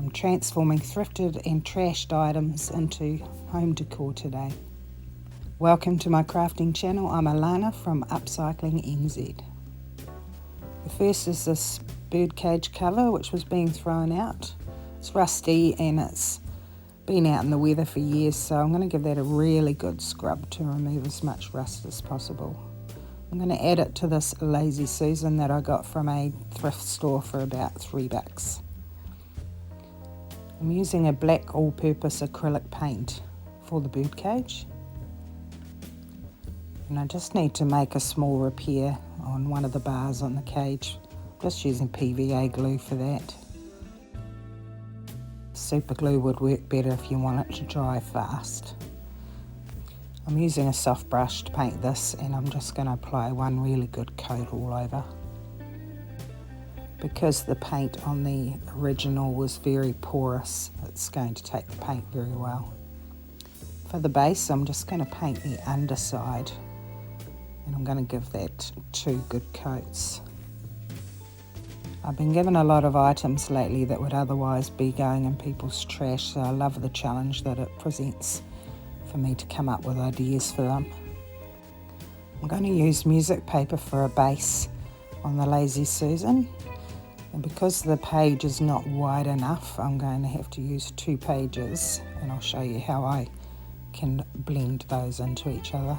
I'm transforming thrifted and trashed items into home decor today. Welcome to my crafting channel. I'm Alana from Upcycling NZ. The first is this birdcage colour which was being thrown out. It's rusty and it's been out in the weather for years, so I'm going to give that a really good scrub to remove as much rust as possible. I'm going to add it to this Lazy Susan that I got from a thrift store for about $3. I'm using a black all-purpose acrylic paint for the birdcage. And I just need to make a small repair on one of the bars on the cage. Just using PVA glue for that. Super glue would work better if you want it to dry fast. I'm using a soft brush to paint this, and I'm just going to apply one really good coat all over. Because the paint on the original was very porous, it's going to take the paint very well. For the base, I'm just going to paint the underside, and I'm going to give that 2 good coats. I've been given a lot of items lately that would otherwise be going in people's trash, so I love the challenge that it presents for me to come up with ideas for them. I'm going to use music paper for a base on the Lazy Susan, and because the page is not wide enough, I'm going to have to use 2 pages, and I'll show you how I can blend those into each other.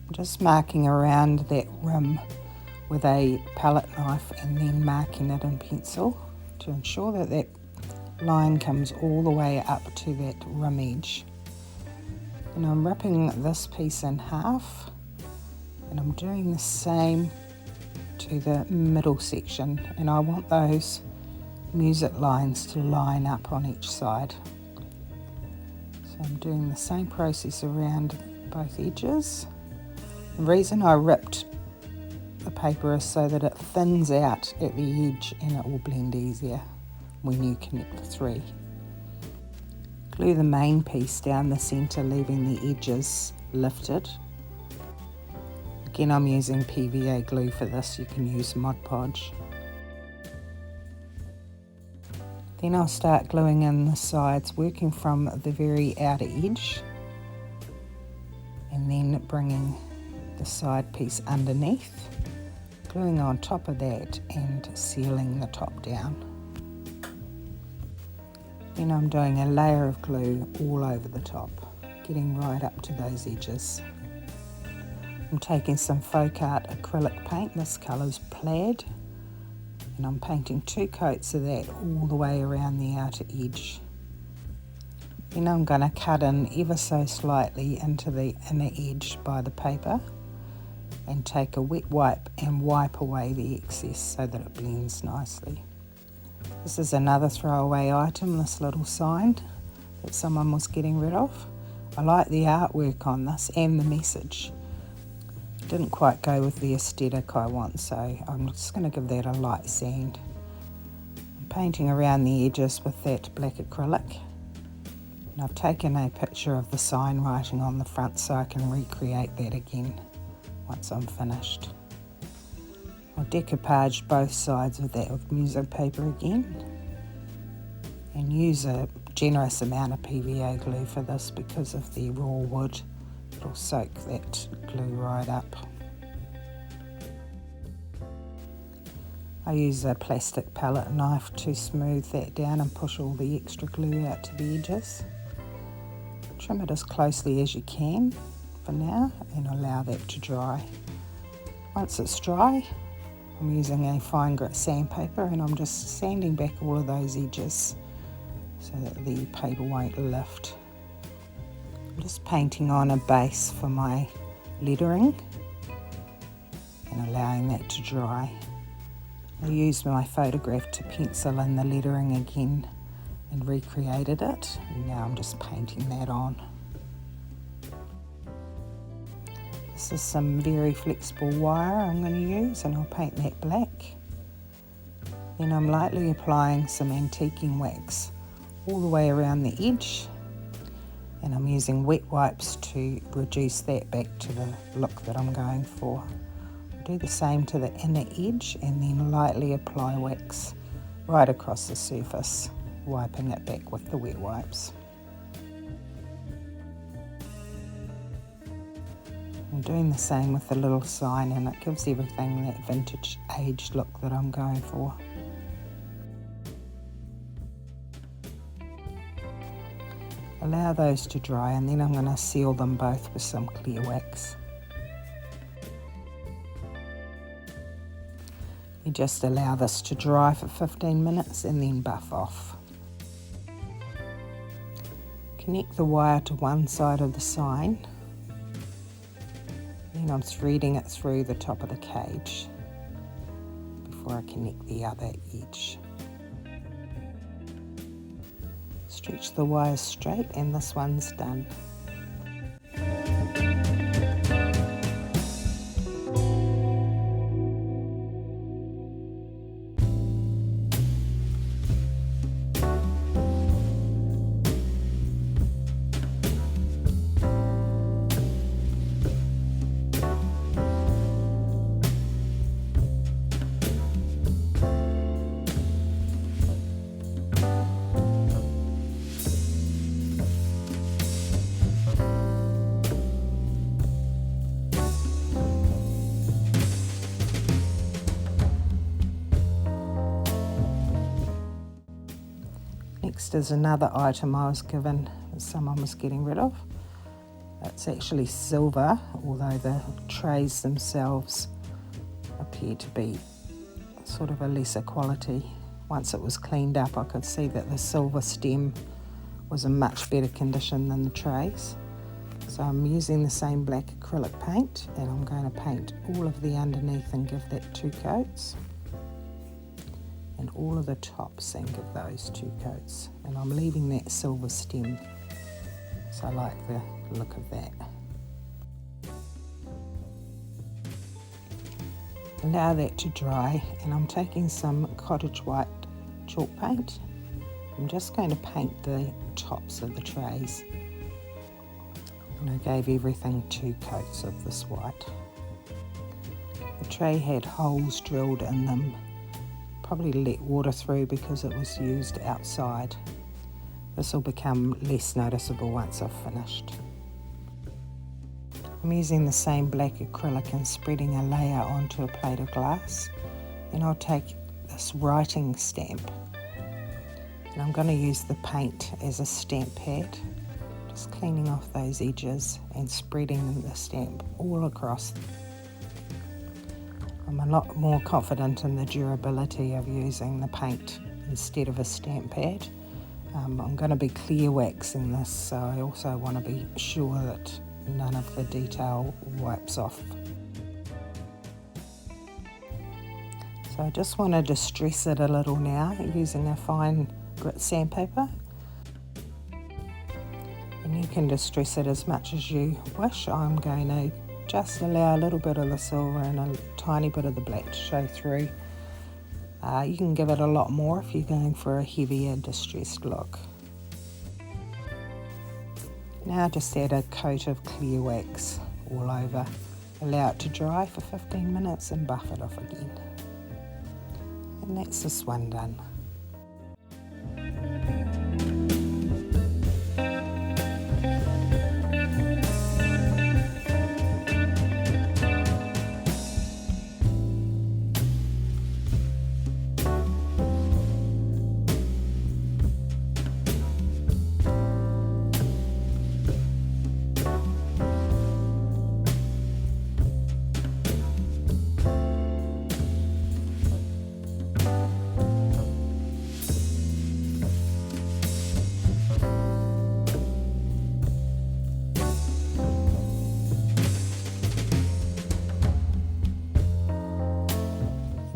I'm just marking around that rim with a palette knife and then marking it in pencil to ensure that that line comes all the way up to that rim edge. And I'm ripping this piece in half, and I'm doing the same to the middle section, and I want those music lines to line up on each side. So I'm doing the same process around both edges. The reason I ripped the paper is so that it thins out at the edge and it will blend easier when you connect the 3. Glue the main piece down the centre, leaving the edges lifted. Again, I'm using PVA glue for this. You can use Mod Podge. Then I'll start gluing in the sides, working from the very outer edge and then bringing the side piece underneath, gluing on top of that and sealing the top down. Then I'm doing a layer of glue all over the top, getting right up to those edges. I'm taking some folk art acrylic paint, this colour's plaid, and I'm painting 2 coats of that all the way around the outer edge. Then I'm going to cut in ever so slightly into the inner edge by the paper and take a wet wipe and wipe away the excess so that it blends nicely. This is another throwaway item, this little sign that someone was getting rid of. I like the artwork on this and the message. Didn't quite go with the aesthetic I want, so I'm just going to give that a light sand. I'm painting around the edges with that black acrylic, and I've taken a picture of the sign writing on the front so I can recreate that again once I'm finished. I'll decoupage both sides of that with music paper again, and use a generous amount of PVA glue for this because of the raw wood. It'll soak that glue right up. I use a plastic palette knife to smooth that down and push all the extra glue out to the edges. Trim it as closely as you can for now and allow that to dry. Once it's dry, I'm using a fine grit sandpaper, and I'm just sanding back all of those edges so that the paper won't lift. I'm just painting on a base for my lettering and allowing that to dry. I used my photograph to pencil in the lettering again and recreated it, and now I'm just painting that on. This is some very flexible wire I'm going to use, and I'll paint that black. Then I'm lightly applying some antiquing wax all the way around the edge, and I'm using wet wipes to reduce that back to the look that I'm going for. I'll do the same to the inner edge and then lightly apply wax right across the surface, wiping it back with the wet wipes. I'm doing the same with the little sign, and it gives everything that vintage aged look that I'm going for. Allow those to dry, and then I'm going to seal them both with some clear wax. You just allow this to dry for 15 minutes and then buff off. Connect the wire to one side of the sign. Then I'm threading it through the top of the cage before I connect the other edge. Stretch the wires straight, and this one's done. Next is another item I was given that someone was getting rid of. It's actually silver, although the trays themselves appear to be sort of a lesser quality. Once it was cleaned up, I could see that the silver stem was in much better condition than the trays. So I'm using the same black acrylic paint, and I'm going to paint all of the underneath and give that 2 coats. And all of the tops and give those 2 coats. And I'm leaving that silver stem, so I like the look of that. Allow that to dry, and I'm taking some cottage white chalk paint. I'm just going to paint the tops of the trays. And I gave everything 2 coats of this white. The tray had holes drilled in them. Probably let water through because it was used outside. This will become less noticeable once I've finished. I'm using the same black acrylic and spreading a layer onto a plate of glass. Then I'll take this writing stamp, and I'm going to use the paint as a stamp pad, just cleaning off those edges and spreading the stamp all across. I'm a lot more confident in the durability of using the paint instead of a stamp pad. I'm going to be clear waxing this, so I also want to be sure that none of the detail wipes off. So I just want to distress it a little now using a fine grit sandpaper. And you can distress it as much as you wish. I'm going to just allow a little bit of the silver and a tiny bit of the black to show through. You can give it a lot more if you're going for a heavier distressed look. Now just add a coat of clear wax all over. Allow it to dry for 15 minutes and buff it off again. And that's this one done.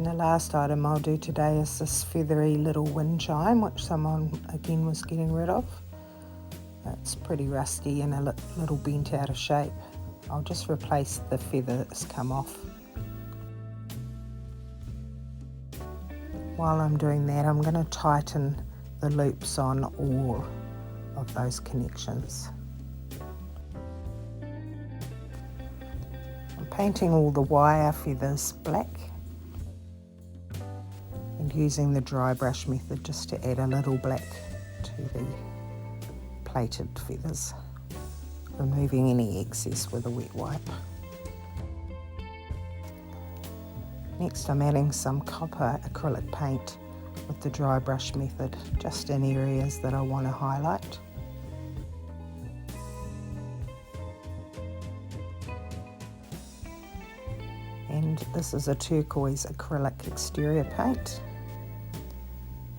The last item I'll do today is this feathery little wind chime, which someone again was getting rid of. It's pretty rusty and a little bent out of shape. I'll just replace the feather that's come off. While I'm doing that, I'm going to tighten the loops on all of those connections. I'm painting all the wire feathers black. and using the dry brush method just to add a little black to the plaited feathers, removing any excess with a wet wipe. Next I'm adding some copper acrylic paint with the dry brush method, just in areas that I want to highlight. And this is a turquoise acrylic exterior paint.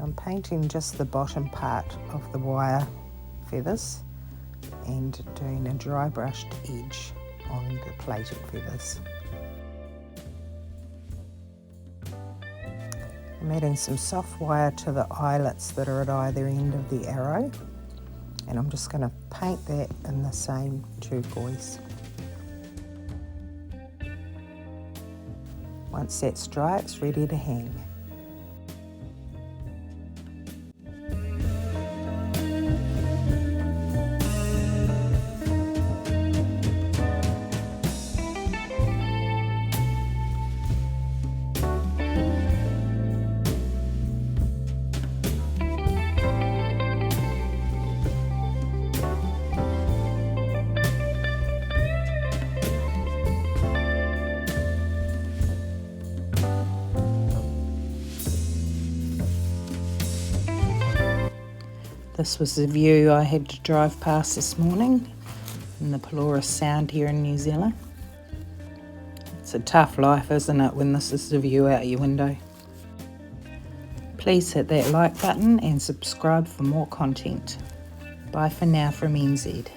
I'm painting just the bottom part of the wire feathers and doing a dry brushed edge on the plaited feathers. I'm adding some soft wire to the eyelets that are at either end of the arrow, and I'm just going to paint that in the same turquoise. Once that's dry, it's ready to hang. This was the view I had to drive past this morning in the Pelorus Sound here in New Zealand. It's a tough life, isn't it, when this is the view out your window. Please hit that like button and subscribe for more content. Bye for now from NZ.